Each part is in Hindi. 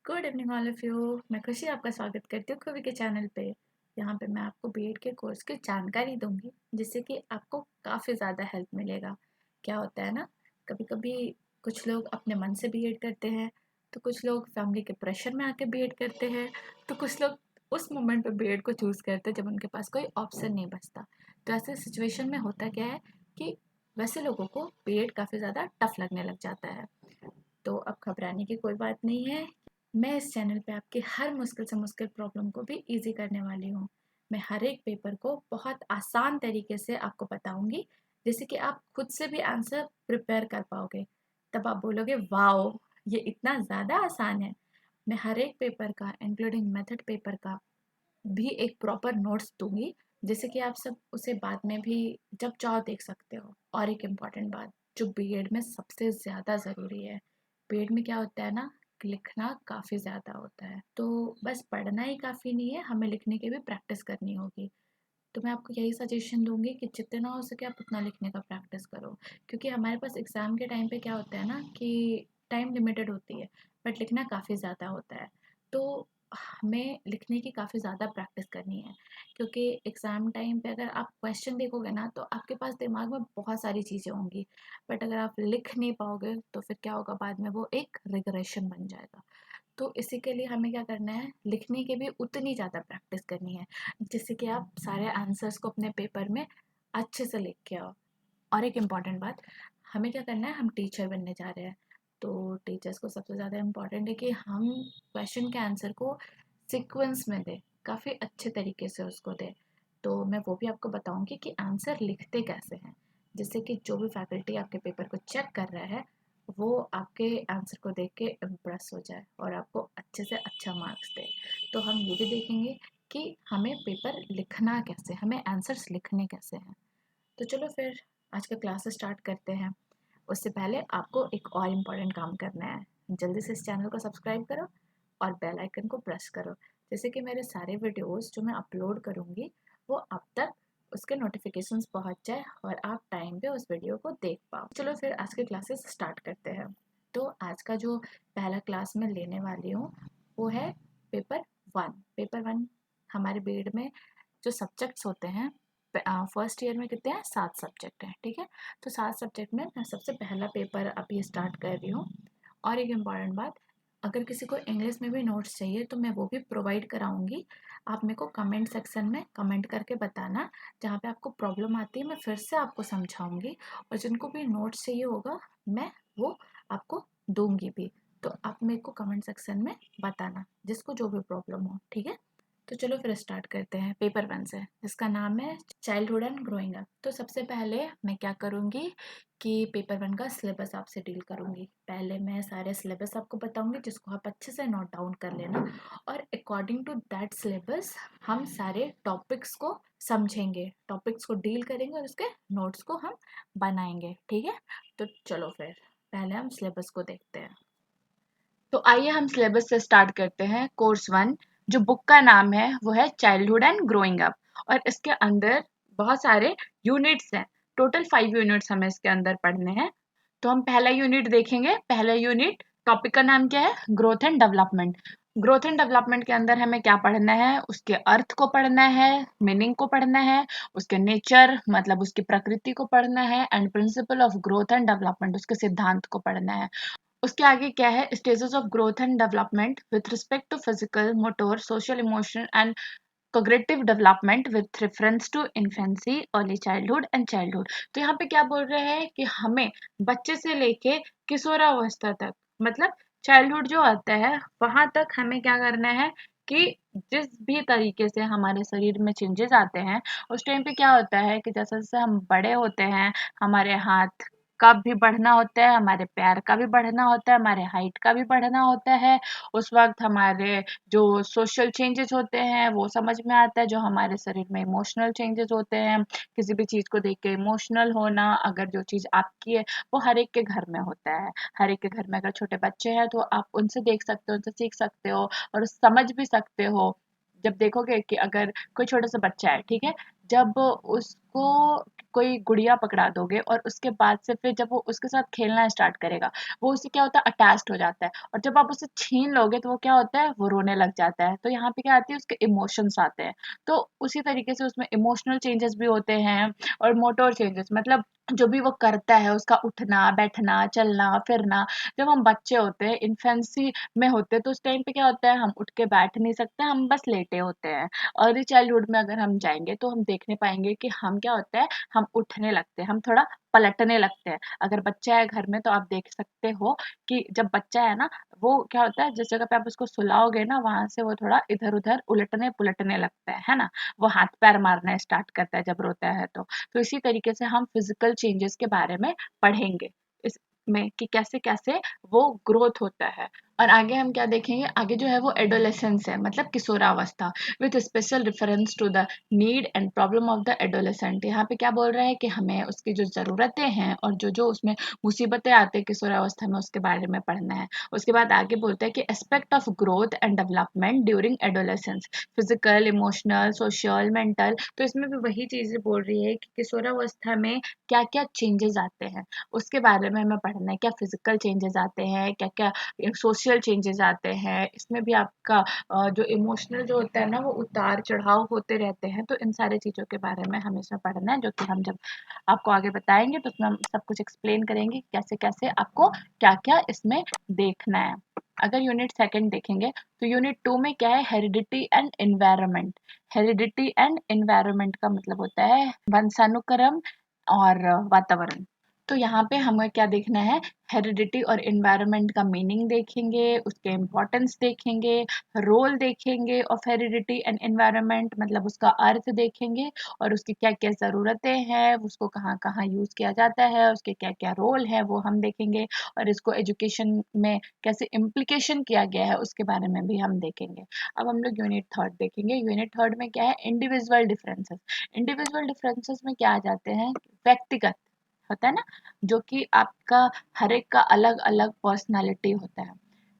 Good evening all of you. मैं खुशी आपका स्वागत करती हूँ खुवी के चैनल पे। यहाँ पे मैं आपको बीएड के कोर्स की जानकारी दूंगी जिससे कि आपको काफ़ी ज़्यादा हेल्प मिलेगा। क्या होता है ना, कभी कभी कुछ लोग अपने मन से बीएड करते हैं, तो कुछ लोग फैमिली के प्रेशर में आके बीएड करते हैं, तो कुछ लोग उस मोमेंट पे बीएड को चूज़ करते हैं जब उनके पास कोई ऑप्शन नहीं बचता। तो ऐसे सिचुएशन में होता क्या है कि वैसे लोगों को बीएड काफ़ी ज़्यादा टफ लगने लग जाता है। तो अब घबराने की कोई बात नहीं है। मैं इस चैनल पे आपकी हर मुश्किल से मुश्किल प्रॉब्लम को भी इजी करने वाली हूँ। मैं हर एक पेपर को बहुत आसान तरीके से आपको बताऊंगी, जैसे कि आप खुद से भी आंसर प्रिपेयर कर पाओगे। तब आप बोलोगे वाओ, ये इतना ज़्यादा आसान है। मैं हर एक पेपर का इंक्लूडिंग मेथड पेपर का भी एक प्रॉपर नोट्स दूंगी, जिससे कि आप सब उसे बाद में भी जब चाहो देख सकते हो। और एक इम्पॉर्टेंट बात जो बीएड में सबसे ज़्यादा ज़रूरी है, बीएड में क्या होता है ना, लिखना काफ़ी ज़्यादा होता है। तो बस पढ़ना ही काफ़ी नहीं है, हमें लिखने की भी प्रैक्टिस करनी होगी। तो मैं आपको यही सजेशन दूंगी कि जितना हो सके आप उतना लिखने का प्रैक्टिस करो, क्योंकि हमारे पास एग्ज़ाम के टाइम पे क्या होता है ना कि टाइम लिमिटेड होती है, बट लिखना काफ़ी ज़्यादा होता है। तो हमें लिखने की काफ़ी ज़्यादा प्रैक्टिस करनी है, क्योंकि एग्ज़ाम टाइम पे अगर आप क्वेश्चन देखोगे ना तो आपके पास दिमाग में बहुत सारी चीज़ें होंगी, बट अगर आप लिख नहीं पाओगे तो फिर क्या होगा, बाद में वो एक रिग्रेशन बन जाएगा। तो इसी के लिए हमें क्या करना है, लिखने की भी उतनी ज़्यादा प्रैक्टिस करनी है, जिससे कि आप सारे आंसर्स को अपने पेपर में अच्छे से लिख के आओ। और एक इम्पॉर्टेंट बात, हमें क्या करना है, हम टीचर बनने जा रहे हैं। तो टीचर्स को सबसे ज़्यादा इम्पॉर्टेंट है कि हम क्वेश्चन के आंसर को सीक्वेंस में दें, काफ़ी अच्छे तरीके से उसको दें। तो मैं वो भी आपको बताऊंगी कि आंसर लिखते कैसे हैं, जिससे कि जो भी फैकल्टी आपके पेपर को चेक कर रहा है वो आपके आंसर को देख के इम्प्रेस हो जाए और आपको अच्छे से अच्छा मार्क्स दे। तो हम ये भी देखेंगे कि हमें पेपर लिखना कैसे, हमें आंसर्स लिखने कैसे हैं। तो चलो फिर आज का क्लास स्टार्ट करते हैं। उससे पहले आपको एक और इम्पॉर्टेंट काम करना है। जल्दी से इस चैनल को सब्सक्राइब करो और बेल आइकन को प्रेस करो, जैसे कि मेरे सारे वीडियोस जो मैं अपलोड करूँगी वो अब तक उसके नोटिफिकेशंस पहुँच जाए और आप टाइम पे उस वीडियो को देख पाओ। चलो फिर आज के क्लासेस स्टार्ट करते हैं। तो आज का जो पहला क्लास मैं लेने वाली हूँ वो है पेपर वन। पेपर वन हमारे बीएड में जो सब्जेक्ट्स होते हैं, फर्स्ट ईयर में कितने हैं, 7 सब्जेक्ट हैं, ठीक है। तो 7 सब्जेक्ट में मैं सबसे पहला पेपर अभी स्टार्ट कर रही हूँ। और एक इम्पॉर्टेंट बात, अगर किसी को इंग्लिश में भी नोट्स चाहिए तो मैं वो भी प्रोवाइड कराऊंगी। आप मेरे को कमेंट सेक्शन में कमेंट करके बताना, जहाँ पे आपको प्रॉब्लम आती है मैं फिर से आपको समझाऊंगी। और जिनको भी नोट्स चाहिए होगा मैं वो आपको दूंगी भी। तो आप मेरे को कमेंट सेक्शन में बताना जिसको जो भी प्रॉब्लम हो, ठीक है। तो चलो फिर स्टार्ट करते हैं पेपर वन से, जिसका नाम है चाइल्डहुड एंड ग्रोइंग अप। तो सबसे पहले मैं क्या करूँगी कि पेपर वन का सिलेबस आपसे डील करूँगी। पहले मैं सारे सिलेबस आपको बताऊँगी जिसको आप अच्छे से नोट डाउन कर लेना, और अकॉर्डिंग टू दैट सिलेबस हम सारे टॉपिक्स को समझेंगे, टॉपिक्स को डील करेंगे और उसके नोट्स को हम बनाएंगे, ठीक है। तो चलो फिर पहले हम सिलेबस को देखते हैं। तो आइए हम सिलेबस से स्टार्ट करते हैं। कोर्स वन, जो बुक का नाम है वो है चाइल्डहुड एंड ग्रोइंग अप, और इसके अंदर बहुत सारे यूनिट्स हैं। टोटल 5 यूनिट्स हमें इसके अंदर पढ़ने हैं। तो हम पहला यूनिट देखेंगे। पहला यूनिट, टॉपिक का नाम क्या है, growth and development. Growth and development के अंदर हमें क्या पढ़ना है, उसके अर्थ को पढ़ना है, मीनिंग को पढ़ना है, उसके नेचर मतलब उसकी प्रकृति को पढ़ना है, and principle of growth and development, उसके सिद्धांत को पढ़ना है। उसके आगे क्या है, stages of growth and development with respect to physical, motor, social, emotional and cognitive development with reference to infancy, early childhood and childhood। तो यहाँ पे क्या बोल रहे हैं कि हमें बच्चे से लेके किशोरावस्था तक, मतलब चाइल्डहुड जो आता है वहां तक हमें क्या करना है कि जिस भी तरीके से हमारे शरीर में चेंजेस आते हैं, उस टाइम पे क्या होता है कि जैसे जैसे हम बड़े होते हैं, हमारे हाथ का भी बढ़ना होता है, हमारे पैर का भी बढ़ना होता है, हमारे हाइट का भी बढ़ना होता है। उस वक्त हमारे जो सोशल चेंजेस होते हैं वो समझ में आता है, जो हमारे शरीर में इमोशनल चेंजेस होते हैं, किसी भी चीज़ को देख के इमोशनल होना, अगर जो चीज़ आपकी है वो हर एक के घर में होता है। हर एक के घर में अगर छोटे बच्चे हैं तो आप उनसे देख सकते हो, उनसे सीख सकते हो और समझ भी सकते हो। जब देखोगे कि अगर कोई छोटा सा बच्चा है, ठीक है, जब उसको कोई गुड़िया पकड़ा दोगे और उसके बाद से फिर जब वो उसके साथ खेलना स्टार्ट करेगा, वो उससे क्या होता है अटैच्ड हो जाता है, और जब आप उसे छीन लोगे तो वो क्या होता है वो रोने लग जाता है। तो यहाँ पे क्या आती है उसके इमोशंस आते हैं। तो उसी तरीके से उसमें इमोशनल चेंजेस भी होते हैं और मोटर चेंजेस, मतलब जो भी वो करता है उसका उठना बैठना चलना फिरना। जब हम बच्चे होते हैं इन्फेंसी में होते हैं तो उस टाइम पे क्या होता है हम उठ के बैठ नहीं सकते, हम बस लेटे होते हैं। अर्ली चाइल्डहुड में अगर हम जाएंगे तो हम देखने पाएंगे कि हम क्या होता है हम उठने लगते हैं, हम थोड़ा पलटने लगते हैं। अगर बच्चा है घर में तो आप देख सकते हो कि जब बच्चा है ना वो क्या होता है जिस जगह पे आप उसको सुलाओगे ना वहां से वो थोड़ा इधर उधर उलटने पुलटने लगता है ना। वो हाथ पैर मारना स्टार्ट करता है जब रोता है तो इसी तरीके से हम फिजिकल चेंजेस के बारे में पढ़ेंगे इसमें कि कैसे कैसे वो ग्रोथ होता है। और आगे हम क्या देखेंगे, आगे जो है वो एडोलेसेंस है, मतलब किशोरावस्था, with special reference to the need and problem of the adolescent. यहाँ पे क्या बोल रहा है कि हमें उसकी जो ज़रूरतें हैं और जो जो उसमें मुसीबतें आती है किशोरावस्था में उसके बारे में पढ़ना है। उसके बाद आगे बोलते हैं कि aspect of growth and development during adolescence, physical emotional social mental. तो इसमें भी वही चीज़ें बोल रही है कि किशोरावस्था में क्या क्या चेंजेस आते हैं उसके बारे में हमें पढ़ना है। क्या फिजिकल चेंजेस आते हैं, क्या क्या सोशल चेंजेस आते हैं। इसमें भी आपका जो इमोशनल जो होता है ना वो उतार चढ़ाव होते रहते हैं। तो इन सारी चीज़ों के बारे में हमें इसमें पढ़ना है, जो कि हम जब आपको आगे बताएंगे तो उसमें हम सब कुछ एक्सप्लेन करेंगे कैसे कैसे आपको क्या क्या इसमें देखना है। अगर यूनिट सेकंड देखेंगे तो यूनिट टू में क्या है, heredity and environment. Heredity and environment का मतलब होता है वंशानुक्रम और वातावरण। तो यहाँ पे हमें क्या देखना है, हेरिडिटी और एनवायरनमेंट का मीनिंग देखेंगे, उसके इम्पोर्टेंस देखेंगे, रोल देखेंगे ऑफ हेरिडिटी एंड एनवायरनमेंट, मतलब उसका अर्थ देखेंगे और उसकी क्या क्या ज़रूरतें हैं, उसको कहाँ कहाँ यूज़ किया जाता है, उसके क्या क्या रोल है वो हम देखेंगे। और इसको एजुकेशन में कैसे इम्प्लीकेशन किया गया है उसके बारे में भी हम देखेंगे। अब हम लोग यूनिट थर्ड देखेंगे। यूनिट थर्ड में क्या है, इंडिविजुअल डिफरेंसेस। इंडिविजुअल डिफरेंसेस में क्या आ जाते हैं, व्यक्तिगत होता है ना, जो कि आपका हर एक का अलग अलग पर्सनालिटी होता है।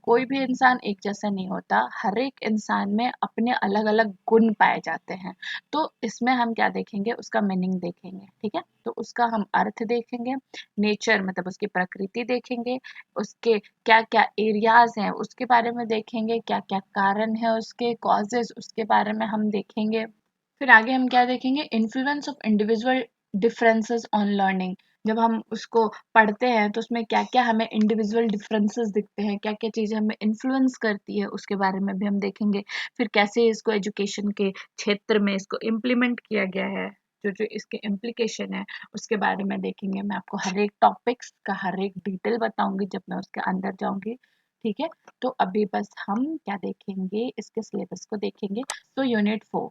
कोई भी इंसान एक जैसा नहीं होता, हर एक इंसान में अपने अलग अलग गुण पाए जाते हैं। तो इसमें हम क्या देखेंगे, उसका मीनिंग देखेंगे, ठीक है। तो उसका हम अर्थ देखेंगे, नेचर मतलब उसकी प्रकृति देखेंगे, उसके क्या क्या एरियाज हैं उसके बारे में देखेंगे, क्या क्या कारण है उसके कॉजेज उसके बारे में हम देखेंगे। फिर आगे हम क्या देखेंगे, influence of individual differences on learning. जब हम उसको पढ़ते हैं तो उसमें क्या क्या हमें इंडिविजुअल डिफरेंसेस दिखते हैं, क्या क्या चीज़ें हमें इन्फ्लुएंस करती है उसके बारे में भी हम देखेंगे। फिर कैसे इसको एजुकेशन के क्षेत्र में इसको इम्प्लीमेंट किया गया है, जो जो इसके इम्प्लीकेशन है उसके बारे में देखेंगे। मैं आपको हर एक टॉपिक्स का हर एक डिटेल बताऊंगी जब मैं उसके अंदर जाऊंगी, ठीक है। तो अभी बस हम क्या देखेंगे, इसके सिलेबस को देखेंगे। तो यूनिट फोर,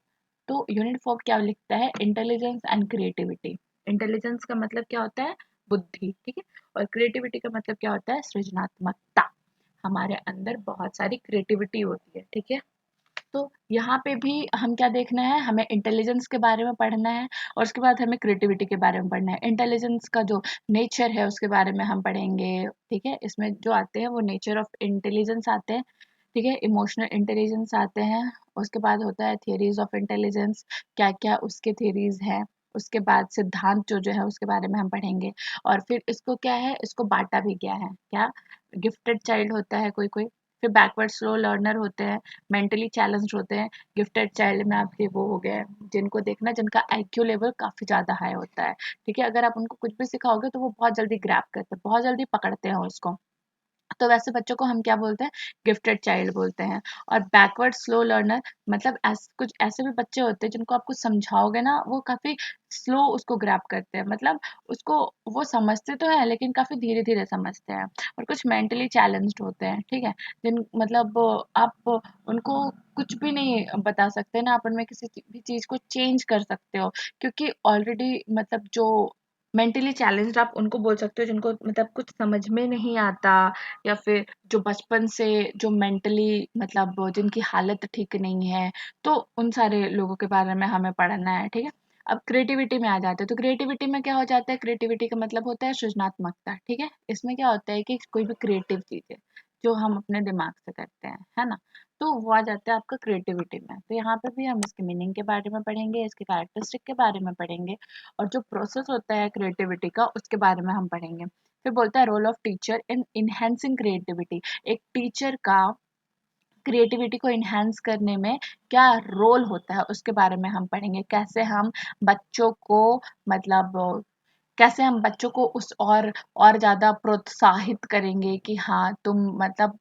तो यूनिट फोर क्या लिखता है, इंटेलिजेंस एंड क्रिएटिविटी। इंटेलिजेंस का मतलब क्या होता है, बुद्धि, ठीक है। और क्रिएटिविटी का मतलब क्या होता है, सृजनात्मकता। हमारे अंदर बहुत सारी क्रिएटिविटी होती है, ठीक है। तो यहाँ पे भी हम क्या देखना है, हमें इंटेलिजेंस के बारे में पढ़ना है और उसके बाद हमें क्रिएटिविटी के बारे में पढ़ना है। इंटेलिजेंस का जो नेचर है उसके बारे में हम पढ़ेंगे, ठीक है। इसमें जो आते हैं वो नेचर ऑफ इंटेलिजेंस आते हैं, ठीक है। इमोशनल इंटेलिजेंस आते हैं, उसके बाद होता है थियरीज ऑफ इंटेलिजेंस, क्या क्या उसके थियरीज हैं। उसके बाद सिद्धांत जो जो है उसके बारे में हम पढ़ेंगे। और फिर इसको क्या है, इसको बांटा भी गया है, क्या गिफ्टेड चाइल्ड होता है कोई कोई, फिर बैकवर्ड स्लो लर्नर होते हैं, मेंटली चैलेंज्ड होते हैं। गिफ्टेड चाइल्ड में आपके वो हो गए जिनको देखना जिनका आईक्यू लेवल काफ़ी ज़्यादा हाई होता है, ठीक है। अगर आप उनको कुछ भी सिखाओगे तो वो बहुत जल्दी ग्रैब करते हैं, बहुत जल्दी पकड़ते हैं उसको। तो वैसे बच्चों को हम क्या बोलते हैं, गिफ्टेड चाइल्ड बोलते हैं। और बैकवर्ड स्लो लर्नर मतलब कुछ ऐसे भी बच्चे होते हैं जिनको आप कुछ समझाओगे ना वो काफ़ी स्लो उसको ग्रैब करते हैं, मतलब उसको वो समझते तो हैं लेकिन काफ़ी धीरे धीरे समझते हैं। और कुछ मेंटली चैलेंज्ड होते हैं, ठीक है, जिन मतलब आप उनको कुछ भी नहीं बता सकते ना, आप उनमें किसी भी चीज़ को चेंज कर सकते हो, क्योंकि ऑलरेडी मतलब जो मेंटली चैलेंज्ड आप उनको बोल सकते हो जिनको मतलब कुछ समझ में नहीं आता, या फिर जो बचपन से जो मेंटली मतलब जिनकी हालत ठीक नहीं है। तो उन सारे लोगों के बारे में हमें पढ़ना है, ठीक है। अब क्रिएटिविटी में आ जाते हैं, तो क्रिएटिविटी में क्या हो जाता है, क्रिएटिविटी का मतलब होता है सृजनात्मकता, ठीक है। इसमें क्या होता है कि कोई भी क्रिएटिव चीज़ है, जो हम अपने दिमाग से करते हैं, है ना? तो वो आ जाता है आपका क्रिएटिविटी में। तो यहाँ पे भी हम इसके मीनिंग के बारे में पढ़ेंगे, इसके कैरेक्टरिस्टिक के बारे में पढ़ेंगे और जो प्रोसेस होता है क्रिएटिविटी का उसके बारे में हम पढ़ेंगे। फिर बोलता है role of teacher in enhancing creativity. एक टीचर का क्रिएटिविटी को इन्हांस करने में क्या रोल होता है उसके बारे में हम पढ़ेंगे। कैसे हम बच्चों को मतलब कैसे हम बच्चों को उस और ज़्यादा प्रोत्साहित करेंगे कि हाँ तुम मतलब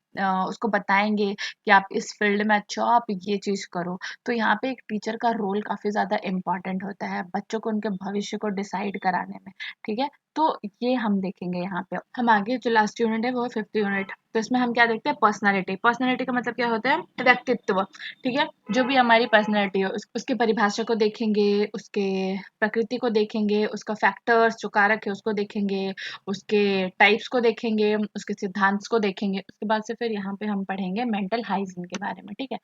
उसको बताएंगे कि आप इस फील्ड में अच्छे हो, आप ये चीज़ करो। तो यहाँ पे एक टीचर का रोल काफ़ी ज़्यादा इम्पोर्टेंट होता है बच्चों को उनके भविष्य को डिसाइड कराने में। ठीक है, तो ये हम देखेंगे यहाँ पे। हम आगे जो लास्ट यूनिट है वो है 5th यूनिट। तो इसमें हम क्या देखते हैं, पर्सनालिटी। पर्सनालिटी का मतलब क्या होता है, व्यक्तित्व। ठीक है, जो भी हमारी पर्सनालिटी है उसके परिभाषा को देखेंगे, उसके प्रकृति को देखेंगे, उसका फैक्टर्स जो कारक है उसको देखेंगे, उसके टाइप्स को देखेंगे, उसके सिद्धांत को देखेंगे। उसके बाद से फिर यहाँ पे हम पढ़ेंगे मेंटल हाइजीन के बारे में। ठीक है,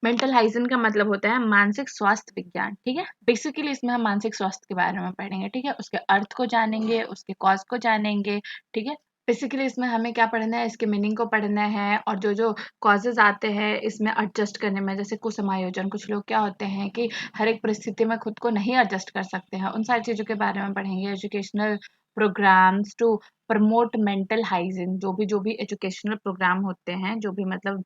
मेंटल हाइजीन का मतलब होता है मानसिक स्वास्थ्य विज्ञान। ठीक है, बेसिकली इसमें हम मानसिक स्वास्थ्य के बारे में पढ़ेंगे। ठीक है, उसके अर्थ को जानेंगे, उसके कॉज को जानेंगे। ठीक है, बेसिकली इसमें हमें क्या पढ़ना है, इसके मीनिंग को पढ़ना है और जो जो कॉजेज आते हैं इसमें एडजस्ट करने में, जैसे कुसमायोजन। कुछ लोग क्या होते हैं कि हर एक परिस्थिति में खुद को नहीं एडजस्ट कर सकते हैं, उन सारी चीज़ों के बारे में पढ़ेंगे। Educational programs to promote mental hygiene. जो भी एजुकेशनल प्रोग्राम होते हैं, जो भी मतलब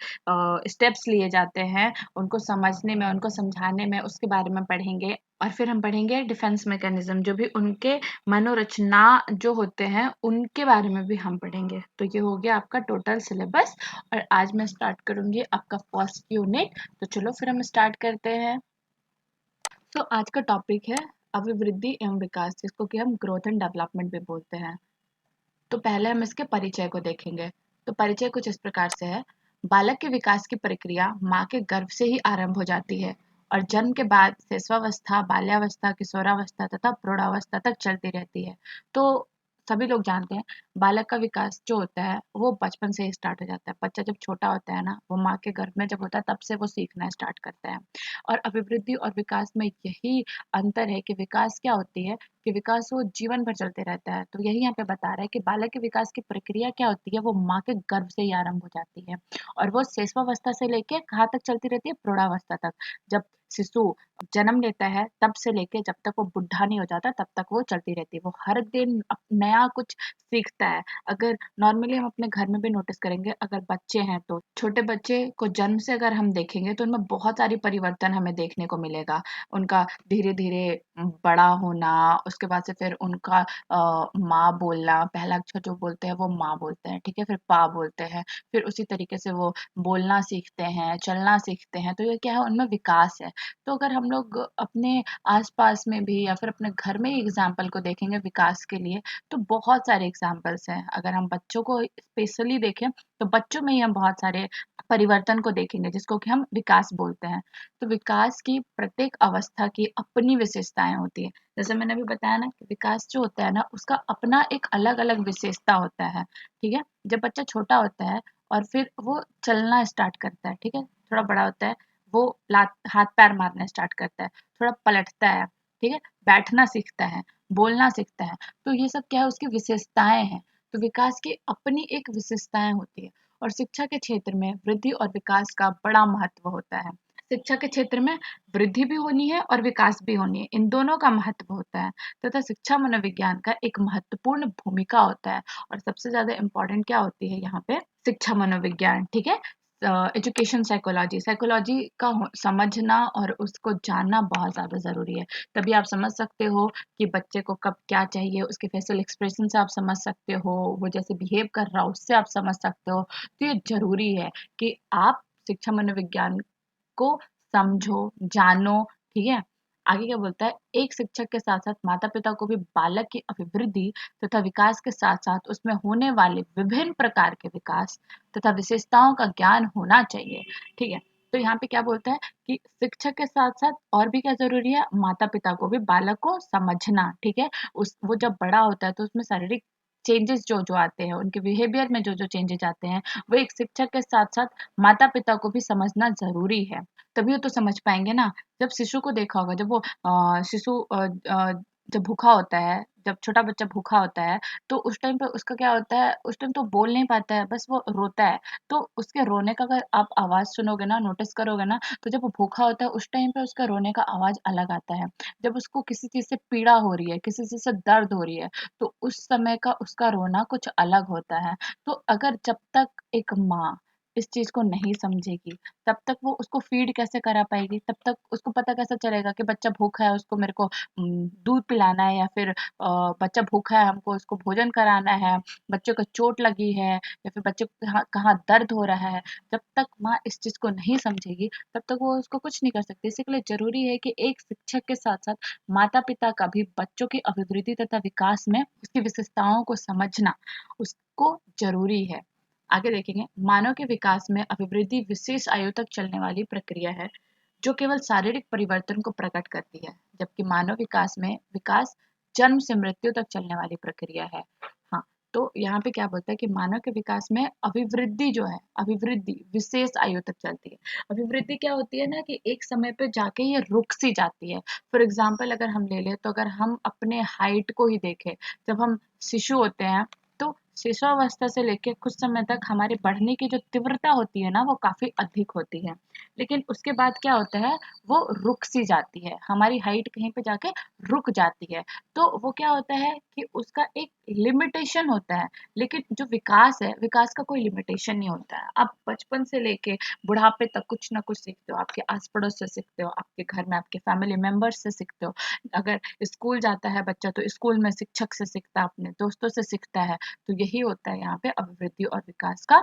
स्टेप्स लिए जाते हैं उनको समझने में, उनको समझाने में, उसके बारे में पढ़ेंगे। और फिर हम पढ़ेंगे डिफेंस मैकेनिज्म, जो भी उनके मनोरचना जो होते हैं उनके बारे में भी हम पढ़ेंगे। तो ये हो गया आपका टोटल सिलेबस और आज मैं स्टार्ट करूंगी आपका फर्स्ट यूनिट। तो चलो फिर हम स्टार्ट करते हैं। तो आज का टॉपिक है अभिवृद्धि एवं विकास, जिसको कि हम ग्रोथ एंड डेवलपमेंट भी बोलते हैं। तो पहले हम इसके परिचय को देखेंगे। तो परिचय कुछ इस प्रकार से है। बालक के विकास की प्रक्रिया माँ के गर्भ से ही आरंभ हो जाती है और जन्म के बाद शिशुवावस्था, बाल्यावस्था, किशोरावस्था तथा प्रौढ़ावस्था तक चलती रहती है। तो सभी लोग जानते हैं बालक का विकास जो होता है वो बचपन से ही स्टार्ट हो जाता है। बच्चा जब छोटा होता है ना, वो माँ के गर्भ में जब होता है तब से वो सीखना स्टार्ट करता है। और अभिवृद्धि और विकास में यही अंतर है कि विकास क्या होती है कि विकास वो जीवन भर चलते रहता है। तो यही यहाँ पे बता रहा है कि बालक के विकास की प्रक्रिया क्या होती है, वो माँ के गर्भ से ही आरंभ हो जाती है और वो शिशुवावस्था से लेके कहाँ तक चलती रहती है, प्रौढ़ावस्था तक। जब शिशु जन्म लेता है तब से लेके जब तक वो बुढ़ा नहीं हो जाता तब तक वो चलती रहती है। वो हर दिन नया कुछ सीखता है। अगर नॉर्मली हम अपने घर में भी नोटिस करेंगे, अगर बच्चे हैं तो छोटे बच्चे को जन्म से अगर हम देखेंगे तो उनमें बहुत सारी परिवर्तन हमें देखने को मिलेगा। उनका धीरे धीरे बड़ा होना, उसके बाद से फिर उनका माँ बोलना, पहला अक्षर जो बोलते हैं वो माँ बोलते हैं। ठीक है, फिर पा बोलते हैं, फिर उसी तरीके से वो बोलना सीखते हैं, चलना सीखते हैं। तो ये क्या है, उनमें विकास है। तो अगर हम लोग अपने आसपास में भी या फिर अपने घर में ही एग्जाम्पल को देखेंगे विकास के लिए, तो बहुत सारे एग्जाम्पल्स हैं। अगर हम बच्चों को स्पेशली देखें तो बच्चों में ही हम बहुत सारे परिवर्तन को देखेंगे जिसको कि हम विकास बोलते हैं। तो विकास की प्रत्येक अवस्था की अपनी विशेषताएं होती है। जैसे मैंने अभी बताया ना कि विकास जो होता है ना उसका अपना एक अलग अलग विशेषता होता है। ठीक है, जब बच्चा छोटा होता है और फिर वो चलना स्टार्ट करता है, ठीक है, थोड़ा बड़ा होता है, वो लात हाथ पैर मारना स्टार्ट करता है, थोड़ा पलटता है, ठीक है, बैठना सीखता है, बोलना सीखता है। तो ये सब क्या है, उसकी विशेषताएं हैं। तो विकास की अपनी एक विशेषताएं होती है और शिक्षा के क्षेत्र में वृद्धि और विकास का बड़ा महत्व होता है। शिक्षा के क्षेत्र में वृद्धि भी होनी है और विकास भी होनी है, इन दोनों का महत्व होता है। तथा शिक्षा मनोविज्ञान का एक महत्वपूर्ण भूमिका होता है। और सबसे ज्यादा इम्पोर्टेंट क्या होती है यहाँ पे, शिक्षा मनोविज्ञान। ठीक है, एजुकेशन साइकोलॉजी, साइकोलॉजी का समझना और उसको जानना बहुत ज़्यादा ज़रूरी है। तभी आप समझ सकते हो कि बच्चे को कब क्या चाहिए, उसके फेशियल एक्सप्रेशन से आप समझ सकते हो, वो जैसे बिहेव कर रहा हो उससे आप समझ सकते हो। तो ये ज़रूरी है कि आप शिक्षा मनोविज्ञान को समझो, जानो। ठीक है, आगे क्या बोलता है, एक शिक्षक के साथ साथ माता पिता को भी बालक की अभिवृद्धि तथा विकास के साथ साथ उसमें होने वाले विभिन्न प्रकार के विकास तथा विशेषताओं का ज्ञान होना चाहिए। ठीक है, तो यहाँ पे क्या बोलता है कि शिक्षक के साथ साथ और भी क्या जरूरी है, माता पिता को भी बालक को समझना। ठीक है, उस वो जब बड़ा होता है तो उसमें शारीरिक चेंजेस जो जो आते हैं, उनके बिहेवियर में जो जो चेंजेस आते हैं, वो एक शिक्षक के साथ साथ माता पिता को भी समझना जरूरी है। तभी वो तो समझ पाएंगे ना। जब शिशु को देखा होगा, जब वो शिशु जब भूखा होता है, जब छोटा बच्चा भूखा होता है, तो उस टाइम पे उसका क्या होता है, उस टाइम तो बोल नहीं पाता है, बस वो रोता है। तो उसके रोने का अगर आप आवाज़ सुनोगे ना, नोटिस करोगे ना, तो जब वो भूखा होता है, उस टाइम पे उसका रोने का आवाज़ अलग आता है। जब उसको किसी चीज़ से पीड़ा हो रही है, किसी चीज़ से दर्द हो रही है, तो उस समय का उसका रोना कुछ अलग होता है। तो अगर जब तक एक माँ इस चीज़ को नहीं समझेगी, तब तक वो उसको फ़ीड कैसे करा पाएगी? तब तक उसको पता कैसे चलेगा कि बच्चा भूखा है, उसको मेरे को दूध पिलाना है, या फिर बच्चा भूखा है, हमको उसको भोजन कराना है, बच्चे को चोट लगी है, या फिर बच्चे को कहाँ कहाँ दर्द हो रहा है। जब तक माँ इस चीज़ को नहीं समझेगी, तब तक वो उसको कुछ नहीं कर सकती। इसी के लिए ज़रूरी है कि एक शिक्षक के साथ-साथ माता-पिता का भी बच्चों की अभिवृद्धि तथा विकास में उसकी विशेषताओं को समझना उसको ज़रूरी है। आगे देखेंगे, मानव के विकास में अभिवृद्धि विशेष आयु तक चलने वाली प्रक्रिया है, जो केवल शारीरिक परिवर्तन को प्रकट करती है, जबकि मानव विकास में विकास जन्म से मृत्यु तक चलने वाली प्रक्रिया है। हाँ, तो यहाँ पे क्या बोलता है कि मानव के विकास में अभिवृद्धि जो है, अभिवृद्धि विशेष आयु तक चलती है। अभिवृद्धि क्या होती है ना, कि एक समय पे जाके ये रुक सी जाती है। फॉर एग्जाम्पल अगर हम ले लें, तो अगर हम अपने हाइट को ही देखें, जब हम शिशु होते हैं, तो शिशुअवस्था से लेके कुछ समय तक हमारे बढ़ने की जो तीव्रता होती है ना, वो काफी अधिक होती है। लेकिन उसके बाद क्या होता है, वो रुक सी जाती है, हमारी हाइट कहीं पे जाके रुक जाती है। तो वो क्या होता है कि उसका एक लिमिटेशन होता है। लेकिन जो विकास है, विकास का कोई लिमिटेशन नहीं होता है। आप बचपन से लेके बुढ़ापे तक कुछ ना कुछ सीखते हो, आपके आस पड़ोस से सीखते हो, आपके घर में आपके फैमिली मेंबर्स से सीखते हो। अगर स्कूल जाता है बच्चा, तो स्कूल में शिक्षक से सीखता है, अपने दोस्तों से सीखता है। तो यही होता है यहाँ पे अभिवृद्धि और विकास का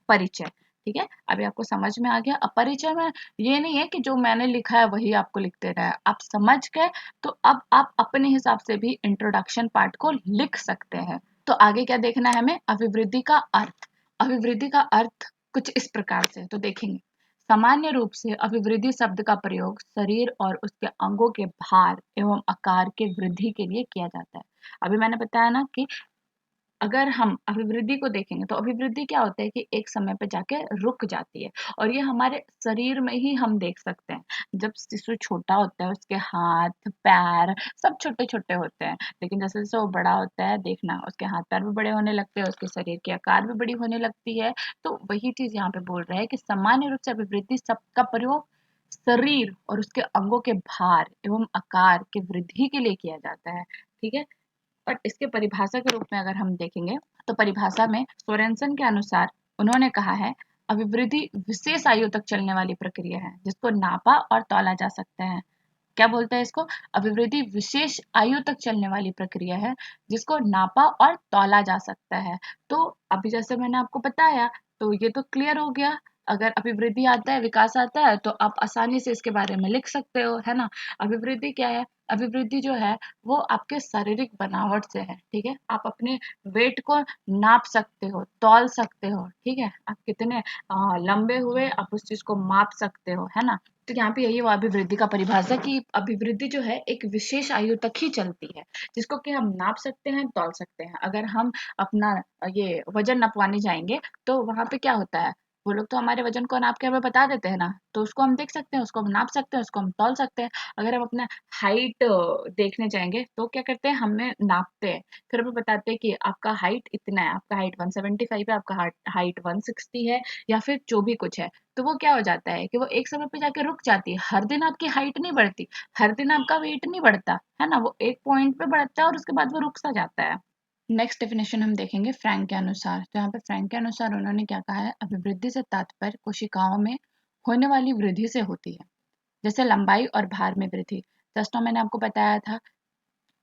परिचय। ठीक है, अभी आपको समझ में आ गया। अपरिचय में ये नहीं है कि जो मैंने लिखा है वही आपको लिख देना है, आप समझ गए तो अब आप अपने हिसाब से भी इंट्रोडक्शन पार्ट को लिख सकते हैं। तो आगे क्या देखना है हमें, अभिवृद्धि का अर्थ। अभिवृद्धि का अर्थ कुछ इस प्रकार से तो देखेंगे, सामान्य रूप से अभिवृद्धि शब्द का प्रयोग शरीर और उसके अंगों के भार एवं आकार के वृद्धि के लिए किया जाता है। अभी मैंने बताया ना कि अगर हम अभिवृद्धि को देखेंगे, तो अभिवृद्धि क्या होता है कि एक समय पे जाके रुक जाती है, और ये हमारे शरीर में ही हम देख सकते हैं। जब शिशु छोटा होता है, उसके हाथ पैर सब छोटे छोटे होते हैं, लेकिन जैसे जैसे वो बड़ा होता है, देखना उसके हाथ पैर भी बड़े होने लगते हैं, उसके शरीर की आकार भी बड़ी होने लगती है। तो वही चीज यहाँ पे बोल रहा है कि सामान्य रूप से अभिवृद्धि शब्द का प्रयोग शरीर और उसके अंगों के भार एवं आकार की वृद्धि के लिए किया जाता है। ठीक है, और इसके परिभाषा के रूप में अगर हम देखेंगे, तो परिभाषा में सोरेनसन के अनुसार उन्होंने कहा है, अभिवृद्धि विशेष आयु तक चलने वाली प्रक्रिया है जिसको नापा और तौला जा सकता है। क्या बोलते हैं इसको, अभिवृद्धि विशेष आयु तक चलने वाली प्रक्रिया है जिसको नापा और तौला जा सकता है। तो अभी जैसे मैंने आपको बताया, तो ये तो क्लियर हो गया। अगर अभिवृद्धि आता है, विकास आता है, तो आप आसानी से इसके बारे में लिख सकते हो, है ना। अभिवृद्धि क्या है, अभिवृद्धि जो है वो आपके शारीरिक बनावट से है। ठीक है, आप अपने वेट को नाप सकते हो, तौल सकते हो। ठीक है, आप कितने लंबे हुए, आप उस चीज को माप सकते हो, है ना। तो यहाँ पे यही हुआ अभिवृद्धि का परिभाषा, कि अभिवृद्धि जो है एक विशेष आयु तक ही चलती है, जिसको कि हम नाप सकते हैं, तौल सकते हैं। अगर हम अपना ये वजन नपवाने जाएंगे, तो वहां पे क्या होता है, वो लोग तो हमारे वजन को नाप के हमें बता देते हैं ना, तो उसको हम देख सकते हैं, उसको हम नाप सकते हैं, उसको हम तौल सकते हैं। अगर हम अपना हाइट देखने जाएंगे, तो क्या करते हैं, हमें नापते हैं, फिर हमें बताते हैं कि आपका हाइट इतना है, आपका हाइट 175 है, आपका हाइट 160 है, या फिर जो भी कुछ है। तो वो क्या हो जाता है कि वो एक समय पे जाके रुक जाती है। हर दिन आपकी हाइट नहीं बढ़ती, हर दिन आपका वेट नहीं बढ़ता, है ना। वो एक पॉइंट पे बढ़ता है और उसके बाद वो रुक सा जाता है। नेक्स्ट डेफिनेशन हम देखेंगे फ्रैंक के अनुसार। तो यहाँ पे फ्रैंक के अनुसार उन्होंने क्या कहा है, अभिवृद्धि से तात्पर्य कोशिकाओं में होने वाली वृद्धि से होती है, जैसे लंबाई और भार में वृद्धि। जस्ट now मैंने आपको बताया था,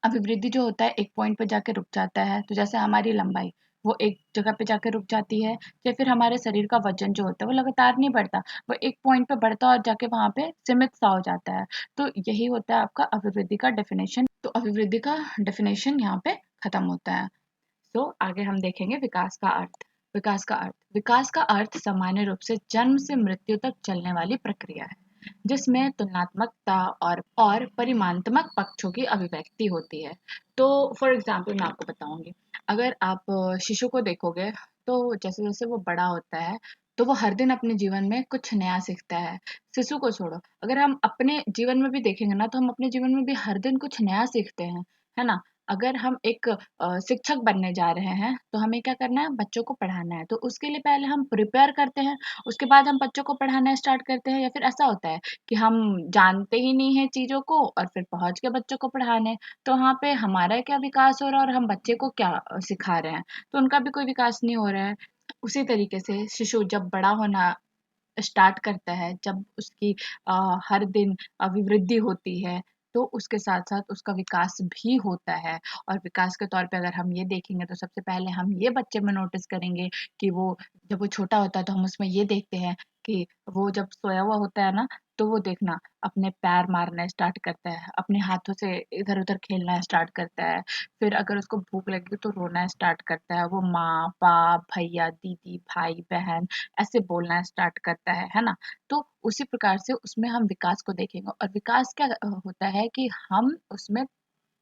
अभिवृद्धि जो होता है एक पॉइंट पे जाके रुक जाता है। तो जैसे हमारी लंबाई, वो एक जगह पे जाके रुक जाती है, या फिर हमारे शरीर का वजन जो होता है वो लगातार नहीं बढ़ता, वो एक पॉइंट पे बढ़ता है और जाके वहां पे सीमित सा हो जाता है। तो यही होता है आपका अभिवृद्धि का डेफिनेशन। तो अभिवृद्धि का डेफिनेशन यहाँ पे खत्म होता है। तो आगे हम देखेंगे विकास का अर्थ। विकास का अर्थ सामान्य रूप से जन्म से मृत्यु तक चलने वाली प्रक्रिया है, जिसमें तुलनात्मकता और परिमाणात्मक पक्षों की अभिव्यक्ति होती है। तो फॉर एग्जाम्पल मैं आपको बताऊंगी, अगर आप शिशु को देखोगे, तो जैसे जैसे वो बड़ा होता है, तो वो हर दिन अपने जीवन में कुछ नया सीखता है। शिशु को छोड़ो, अगर हम अपने जीवन में भी देखेंगे ना, तो हम अपने जीवन में भी हर दिन कुछ नया सीखते हैं, है ना? अगर हम एक शिक्षक बनने जा रहे हैं, तो हमें क्या करना है? बच्चों को पढ़ाना है। तो उसके लिए पहले हम प्रिपेयर करते हैं, उसके बाद हम बच्चों को पढ़ाना स्टार्ट करते हैं, या फिर ऐसा होता है कि हम जानते ही नहीं हैं चीज़ों को और फिर पहुँच के बच्चों को पढ़ाने। तो वहाँ पे हमारा क्या विकास हो रहा है और हम बच्चे को क्या सिखा रहे हैं? तो उनका भी कोई विकास नहीं हो रहा है। उसी तरीके से शिशु जब बड़ा होना स्टार्ट करता है, जब उसकी हर दिन अभिवृद्धि होती है, तो उसके साथ-साथ उसका विकास भी होता है। और विकास के तौर पे अगर हम ये देखेंगे, तो सबसे पहले हम ये बच्चे में नोटिस करेंगे कि वो जब वो छोटा होता है, तो हम उसमें ये देखते हैं कि वो जब सोया हुआ होता है ना, तो वो देखना अपने पैर मारना स्टार्ट करता है, अपने हाथों से इधर-उधर खेलना स्टार्ट करता है। फिर अगर उसको भूख लगी तो रोना स्टार्ट करता है। वो माँ, बाप, भैया, दीदी, भाई, बहन ऐसे बोलना स्टार्ट करता है ना? तो उसी प्रकार से उसमें हम विकास को देखेंगे, और विकास क्या होता है कि हम उसमें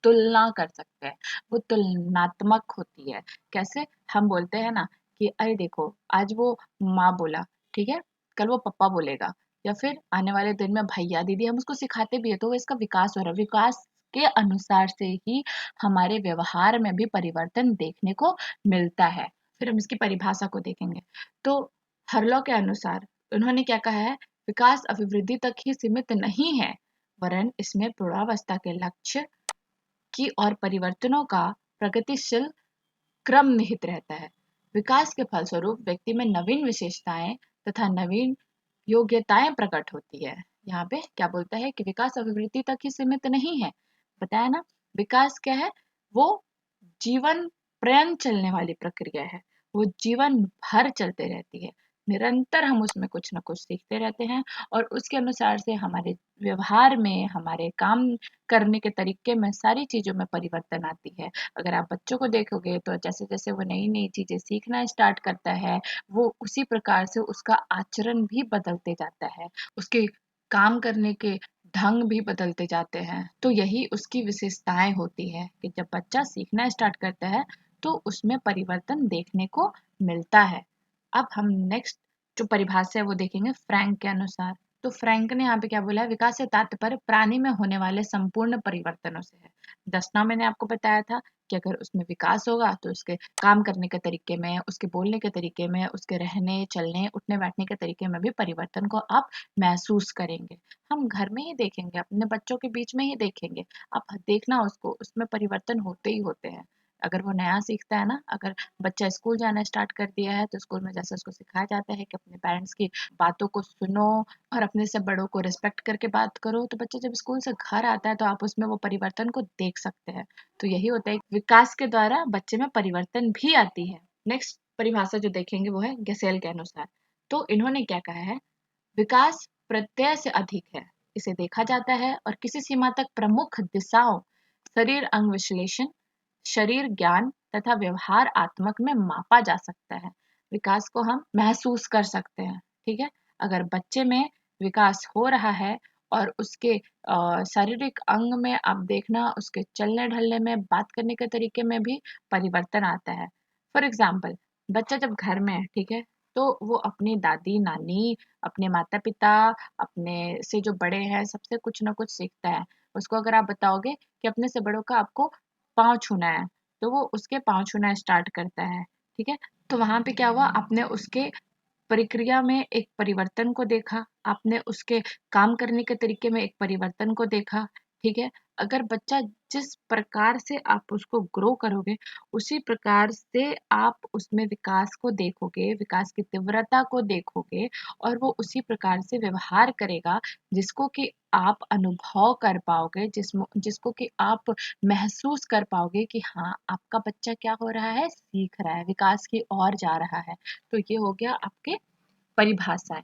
तुलना कर सकते हैं। वो तुलनात्मक होती है। कैसे? हम बोलते हैं ना कि अरे देखो, आज वो माँ बोला, ठीक है? कल वो पापा बोलेगा, या फिर आने वाले दिन में भैया, दीदी, हम उसको सिखाते भी हैं, तो वो इसका विकास हो रहा है। विकास के अनुसार से ही हमारे व्यवहार में भी परिवर्तन देखने को मिलता है। फिर हम इसकी परिभाषा को देखेंगे। तो हर्लो के अनुसार उन्होंने क्या कहा है? विकास अभिवृद्धि तक ही सीमित नहीं है, वरन इसमें प्रौढ़ावस्था के लक्ष्य की और परिवर्तनों का प्रगतिशील क्रम निहित रहता है। विकास के फलस्वरूप व्यक्ति में नवीन विशेषताएं तथा नवीन योग्यताएं प्रकट होती है। यहाँ पे क्या बोलता है कि विकास अभिवृद्धि तक ही सीमित नहीं है। बताया ना? विकास क्या है? वो जीवन पर्यंत चलने वाली प्रक्रिया है। वो जीवन भर चलते रहती है। निरंतर हम उसमें कुछ न कुछ सीखते रहते हैं, और उसके अनुसार से हमारे व्यवहार में, हमारे काम करने के तरीके में, सारी चीज़ों में परिवर्तन आती है। अगर आप बच्चों को देखोगे, तो जैसे-जैसे वो नई-नई चीज़ें सीखना स्टार्ट करता है, वो उसी प्रकार से उसका आचरण भी बदलते जाता है। उसके काम करने के ढंग भी बदलते जाते हैं। तो यही उसकी विशेषताएँ होती हैं कि जब बच्चा सीखना स्टार्ट करता है, तो उसमें परिवर्तन देखने को मिलता है। अब हम नेक्स्ट जो परिभाषा है वो देखेंगे फ्रैंक के अनुसार। तो फ्रैंक ने यहाँ पे क्या बोला है? विकास से तात्पर्य प्राणी में होने वाले संपूर्ण परिवर्तनों से है। जस्ट नाउ मैंने आपको बताया था कि अगर उसमें विकास होगा, तो उसके काम करने के तरीके में, उसके बोलने के तरीके में, उसके रहने, चलने, उठने-बैठने के तरीके में भी परिवर्तन को आप महसूस करेंगे। हम घर में ही देखेंगे, अपने बच्चों के बीच में ही देखेंगे। आप देखना उसको, उसमें परिवर्तन होते ही होते हैं। अगर वो नया सीखता है ना, अगर बच्चा स्कूल जाना स्टार्ट कर दिया है, तो स्कूल में जैसे उसको सिखाया जाता है कि अपने पेरेंट्स की बातों को सुनो और अपने से बड़ों को रिस्पेक्ट करके बात करो, तो बच्चा जब स्कूल से घर आता है, तो आप उसमें वो परिवर्तन को देख सकते हैं। तो यही होता है, विकास के द्वारा बच्चे में परिवर्तन भी आती है। नेक्स्ट परिभाषा जो देखेंगे वो है गेसेल के अनुसार। तो इन्होंने क्या कहा है? विकास प्रत्यय से अधिक है। इसे देखा जाता है और किसी सीमा तक प्रमुख दिशाओं, शरीर अंग विश्लेषण, शरीर ज्ञान तथा व्यवहार आत्मक में मापा जा सकता है। विकास को हम महसूस कर सकते हैं, ठीक है? अगर बच्चे में विकास हो रहा है और उसके शारीरिक अंग में आप देखना, उसके चलने ढलने में, बात करने के तरीके में भी परिवर्तन आता है। फॉर एग्जाम्पल, बच्चा जब घर में है, ठीक है, तो वो अपनी दादी नानी, अपने माता पिता, अपने से जो बड़े हैं, सबसे कुछ ना कुछ सीखता है। उसको अगर आप बताओगे कि अपने से बड़ों का आपको पाँव छूना है, तो वो उसके पाँव छूना स्टार्ट करता है, ठीक है? तो वहाँ पे क्या हुआ, आपने उसके प्रक्रिया में एक परिवर्तन को देखा, आपने उसके काम करने के तरीके में एक परिवर्तन को देखा, ठीक है? अगर बच्चा जिस प्रकार से आप उसको ग्रो करोगे, उसी प्रकार से आप उसमें विकास को देखोगे, विकास की तीव्रता को देखोगे, और वो उसी प्रकार से व्यवहार करेगा, जिसको कि आप अनुभव कर पाओगे, जिसको कि आप महसूस कर पाओगे कि हाँ, आपका बच्चा क्या हो रहा है? सीख रहा है, विकास की ओर जा रहा है। तो ये हो गया आपके परिभाषाएँ,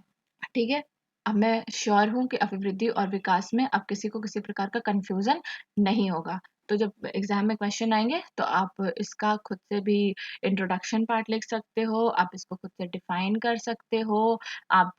ठीक है? अब मैं श्योर हूँ कि अभिवृद्धि और विकास में अब किसी को किसी प्रकार का कन्फ्यूज़न नहीं होगा। तो जब एग्ज़ाम में क्वेश्चन आएँगे, तो आप इसका खुद से भी इंट्रोडक्शन पार्ट लिख सकते हो, आप इसको खुद से डिफ़ाइन कर सकते हो, आप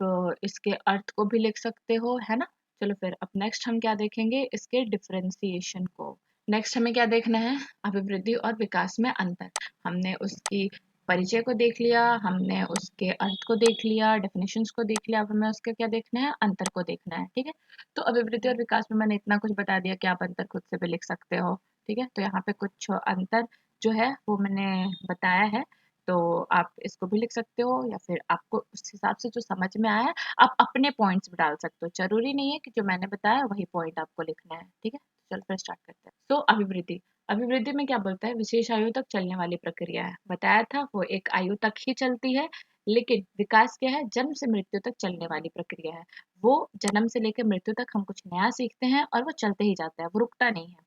इसके अर्थ को भी लिख सकते हो, है ना? चलो फिर अब नेक्स्ट हम क्या देखेंगे? इसके डिफ़रेंशिएशन को। नेक्स्ट हमें क्या देखना है? अभिवृद्धि और विकास में अंतर। हमने उसकी परिचय को देख लिया, हमने उसके अर्थ को देख लिया, डेफिनेशंस को देख लिया, अब हमें उसके क्या देखना है, अंतर को देखना है, ठीक है। तो अभिवृद्धि और विकास में मैंने इतना कुछ बता दिया कि आप अंतर खुद से भी लिख सकते हो, ठीक है। तो यहाँ पे कुछ अंतर जो है वो मैंने बताया है, तो आप इसको भी लिख सकते हो, या फिर आपको उस हिसाब से जो समझ में आया आप अपने पॉइंट्स भी डाल सकते हो। जरूरी नहीं है कि जो मैंने बताया वही पॉइंट आपको लिखना है, ठीक है। चलो फिर स्टार्ट करते हैं। तो अभिवृद्धि, अभिवृद्धि में क्या बोलता है, विशेष आयु तक चलने वाली प्रक्रिया है। बताया था वो एक आयु तक ही चलती है, लेकिन विकास क्या है, जन्म से मृत्यु तक चलने वाली प्रक्रिया है। वो जन्म से लेकर मृत्यु तक हम कुछ नया सीखते हैं और वो चलते ही जाता है, वो रुकता नहीं है।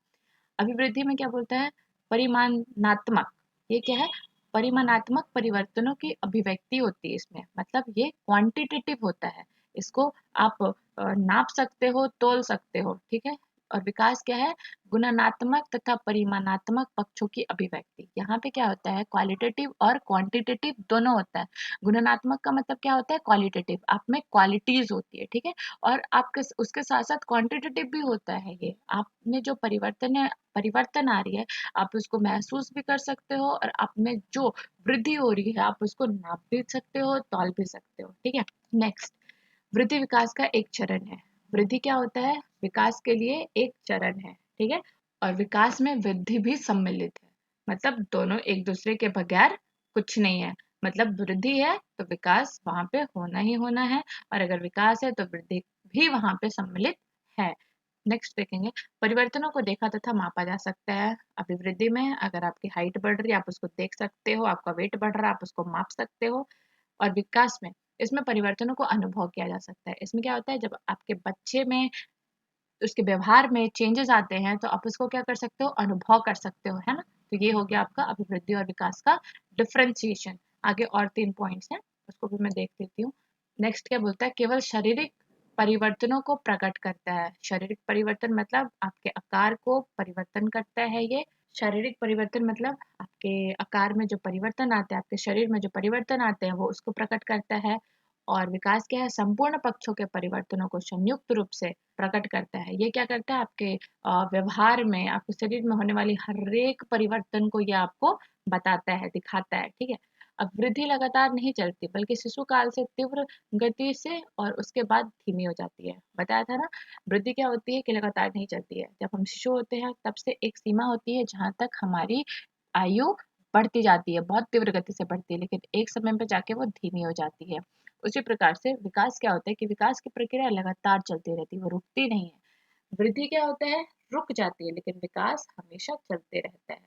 अभिवृद्धि में क्या बोलता है, परिमाणात्मक, ये क्या है, परिमाणात्मक परिवर्तनों की अभिव्यक्ति होती है इसमें, मतलब ये क्वांटिटेटिव होता है। इसको आप नाप सकते हो, तोल सकते हो, ठीक है। और विकास क्या है, गुणनात्मक तथा परिमाणात्मक पक्षों की अभिव्यक्ति। यहाँ पे क्या होता है, क्वालिटेटिव और क्वांटिटेटिव दोनों होता है। गुणनात्मक का मतलब क्या होता है, क्वालिटेटिव, आप में क्वालिटीज होती है, ठीक है। और आपके उसके साथ साथ क्वांटिटेटिव भी होता है, ये आप में जो परिवर्तन आ रही है, आप उसको महसूस भी कर सकते हो, और आप में जो वृद्धि हो रही है आप उसको नाप भी सकते हो, तौल भी सकते हो, ठीक है। नेक्स्ट, वृद्धि विकास का एक चरण है। वृद्धि क्या होता है, विकास के लिए एक चरण है, ठीक है। और विकास में वृद्धि भी सम्मिलित है, मतलब दोनों एक दूसरे के बगैर कुछ नहीं है। मतलब वृद्धि है तो विकास वहां पे होना ही होना है, और अगर विकास है तो वृद्धि भी वहां पे सम्मिलित है। नेक्स्ट देखेंगे, परिवर्तनों को देखा तथा मापा जा सकता है। अभिवृद्धि में अगर आपकी हाइट बढ़ रही है आप उसको देख सकते हो, आपका वेट बढ़ रहा है आप उसको माप सकते हो। और विकास में इसमें परिवर्तनों को अनुभव किया जा सकता है। इसमें क्या होता है, जब आपके बच्चे में उसके व्यवहार में चेंजेस आते हैं तो आप उसको क्या कर सकते हो, अनुभव कर सकते हो, है ना। तो ये हो गया आपका अभिवृद्धि और विकास का डिफरेंशिएशन। आगे और 3 पॉइंट्स हैं, उसको भी मैं देख लेती हूँ। नेक्स्ट क्या बोलता है, केवल शारीरिक परिवर्तनों को प्रकट करता है। शारीरिक परिवर्तन मतलब आपके आकार को परिवर्तन करता है ये। शारीरिक परिवर्तन मतलब आपके आकार में जो परिवर्तन आते हैं, आपके शरीर में जो परिवर्तन आते हैं वो उसको प्रकट करता है। और विकास क्या है, संपूर्ण पक्षों के परिवर्तनों को संयुक्त रूप से प्रकट करता है। ये क्या करता है, आपके व्यवहार में, आपके शरीर में होने वाली हर एक परिवर्तन को ये आपको बताता है, दिखाता है, ठीक है। अब वृद्धि लगातार नहीं चलती, बल्कि शिशु काल से तीव्र गति से और उसके बाद धीमी हो जाती है। बताया था ना, वृद्धि क्या होती है कि लगातार नहीं चलती है। जब हम शिशु होते हैं तब से एक सीमा होती है जहाँ तक हमारी आयु बढ़ती जाती है, बहुत तीव्र गति से बढ़ती है, लेकिन एक समय पे जाके वो धीमी हो जाती है। उसी प्रकार से विकास क्या होता है कि विकास की प्रक्रिया लगातार चलती रहती है, वो रुकती नहीं है। वृद्धि क्या होता है, रुक जाती है, लेकिन विकास हमेशा चलते रहता है।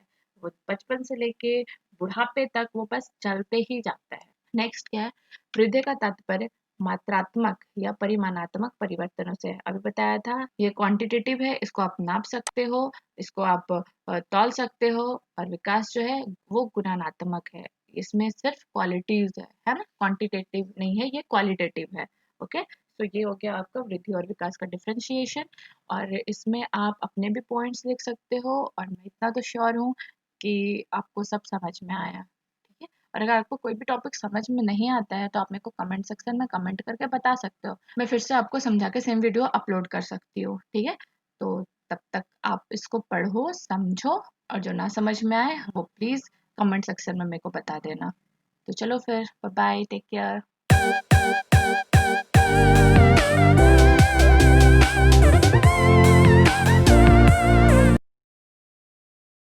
वो बचपन से लेके बुढ़ापे तक वो बस चलते ही जाता है। नेक्स्ट क्या है, वृद्धि का तात्पर्य मात्रात्मक या परिमाणात्मक परिवर्तनों से है। अभी बताया था ये क्वांटिटेटिव है, इसको आप नाप सकते हो, इसको आप तौल सकते हो। और विकास जो है वो गुणात्मक है, इसमें सिर्फ क्वालिटीज है ना, क्वांटिटेटिव नहीं है, ये क्वालिटेटिव है। ओके, तो ये हो गया आपका वृद्धि और विकास का डिफरेंशिएशन। और इसमें आप अपने भी पॉइंट्स लिख सकते हो, और मैं इतना तो श्योर हूँ कि आपको सब समझ में आया, ठीक है। और अगर आपको कोई भी टॉपिक समझ में नहीं आता है तो आप मेरे को कमेंट सेक्शन में कमेंट करके बता सकते हो, मैं फिर से आपको समझा के सेम वीडियो अपलोड कर सकती हूँ, ठीक है। तो तब तक आप इसको पढ़ो, समझो, और जो ना समझ में आए वो प्लीज़ कमेंट सेक्शन में मेरे को बता देना। तो चलो फिर, बाय बाय, टेक केयर।